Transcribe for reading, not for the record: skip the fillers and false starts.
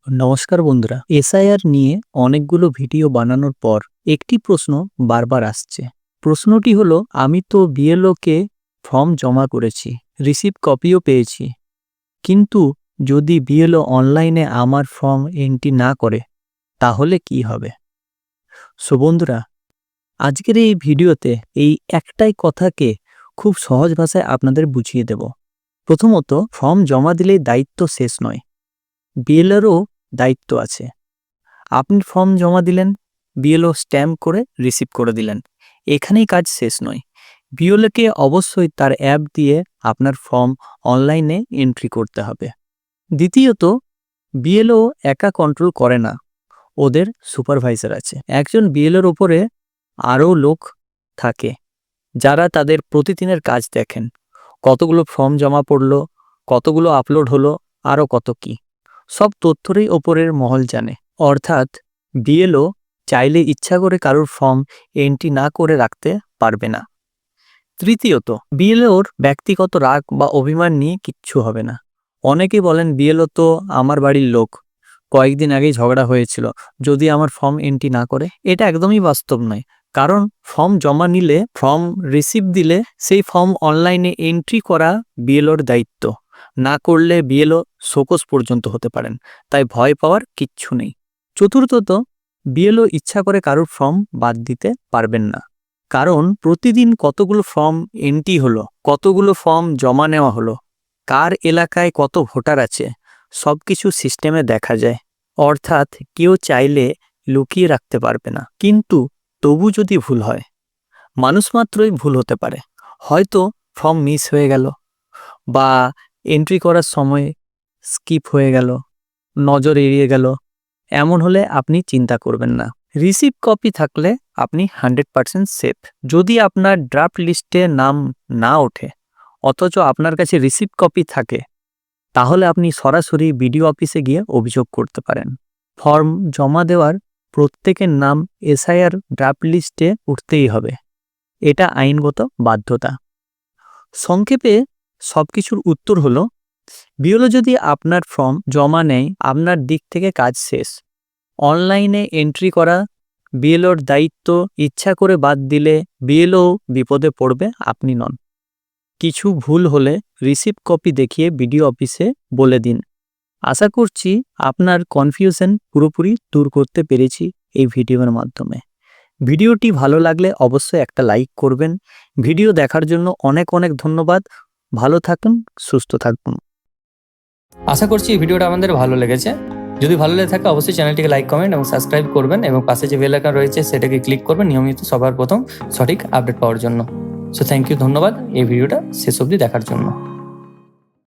নমস্কার বন্ধুরা, এসআইআর নিয়ে অনেকগুলো ভিডিও বানানোর পর একটি প্রশ্ন বারবার আসছে। প্রশ্নটি হলো, আমি তো বিএলওকে ফর্ম জমা করেছি, রিসিভ কপিও পেয়েছি, কিন্তু যদি বিএলও অনলাইনে আমার ফর্ম এন্ট্রি না করে তাহলে কি হবে? সো বন্ধুরা, আজকের এই ভিডিওতে এই একটাই কথাকে খুব সহজ ভাষায় আপনাদের বুঝিয়ে দেব। প্রথমত, ফর্ম জমা দিলেই দায়িত্ব শেষ নয়, বিএলওরও দায়িত্ব আছে। আপনি ফর্ম জমা দিলেন, বিএলও স্ট্যাম্প করে রিসিভ করে দিলেন, এখানেই কাজ শেষ নয়। বিএলওকে অবশ্যই তার অ্যাপ দিয়ে আপনার ফর্ম অনলাইনে এন্ট্রি করতে হবে। দ্বিতীয়ত, বিএলও একা কন্ট্রোল করে না, ওদের সুপারভাইজার আছে। একজন বিএলওর ওপরে আরও লোক থাকে যারা তাদের প্রতিদিনের কাজ দেখেন, কতগুলো ফর্ম জমা পড়লো, কতগুলো আপলোড হলো, আরও কত কি, সব তথ্যরই ওপরের মহল জানে। অর্থাৎ বিএলও চাইলে ইচ্ছা করে কারোর ফর্ম এন্ট্রি না করে রাখতে পারবে না। তৃতীয়ত, বিএলওর ব্যক্তিগত রাগ বা অভিমান নিয়ে কিচ্ছু হবে না। অনেকেই বলেন, বিএলও তো আমার বাড়ির লোক, কয়েকদিন আগেই ঝগড়া হয়েছিল, যদি আমার ফর্ম এন্ট্রি না করে। এটা একদমই বাস্তব নয়, কারণ ফর্ম জমা নিলে, ফর্ম রিসিভ দিলে সেই ফর্ম অনলাইনে এন্ট্রি করা বিএলওর দায়িত্ব। না করলে বিএলও শোকজ পর্যন্ত হতে পারেন, তাই ভয় পাওয়ার কিচ্ছু নেই। চতুর্থত, বিএলও ইচ্ছা করে কারোর ফর্ম বাদ দিতে পারবেন না, কারণ প্রতিদিন কতগুলো ফর্ম এন্ট্রি হলো, কতগুলো ফর্ম জমা নেওয়া হলো, কার এলাকায় কত ভোটার আছে, সব কিছু সিস্টেমে দেখা যায়। অর্থাৎ কেউ চাইলে লুকিয়ে রাখতে পারবে না। কিন্তু তবু যদি ভুল হয়, মানুষ মাত্রই ভুল হতে পারে, হয়তো ফর্ম মিস হয়ে গেল, বা এন্ট্রি করার সময় স্কিপ হয়ে গেল, নজর এড়িয়ে গেল, এমন হলে আপনি চিন্তা করবেন না। রিসিভ কপি থাকলে আপনি 100% সেফ। যদি আপনার ড্রাফট লিস্টে নাম না ওঠে অথচ আপনার কাছে রিসিভ কপি থাকে, তাহলে আপনি সরাসরি বিডিও অফিসে গিয়ে অভিযোগ করতে পারেন। ফর্ম জমা দেওয়ার প্রত্যেকের নাম এসআইআর ড্রাফট লিস্টে উঠতেই হবে, এটা আইনগত বাধ্যতা। সংক্ষেপে সবকিছুর উত্তর হলো, বিএলও যদি আপনার ফর্ম জমা নেয়, আপনার দিক থেকে কাজ শেষ। অনলাইনে এন্ট্রি করা বিএলওর দায়িত্ব, ইচ্ছা করে বাদ দিলে বিএলও বিপদে পড়বে, আপনি নন। কিছু ভুল হলে রিসিভ কপি দেখিয়ে বিডিও অফিসে বলে দিন। আশা করছি আপনার কনফিউশন পুরোপুরি দূর করতে পেরেছি এই ভিডিওর মাধ্যমে। ভিডিওটি ভালো লাগলে অবশ্যই একটা লাইক করবেন। ভিডিও দেখার জন্য অনেক অনেক ধন্যবাদ। ভালো থাকুন, সুস্থ থাকুন। আশা করছি এই ভিডিওটা আমাদের ভালো লেগেছে। যদি ভালো লেগে থাকে অবশ্যই চ্যানেলটিকে লাইক, কমেন্ট এবং সাবস্ক্রাইব করবেন, এবং পাশে যে বেল আইকন রয়েছে সেটাকে ক্লিক করবেন নিয়মিত সবার প্রথম সঠিক আপডেট পাওয়ার জন্য। সো থ্যাংক ইউ, ধন্যবাদ এই ভিডিওটা শেষ অবধি দেখার জন্য।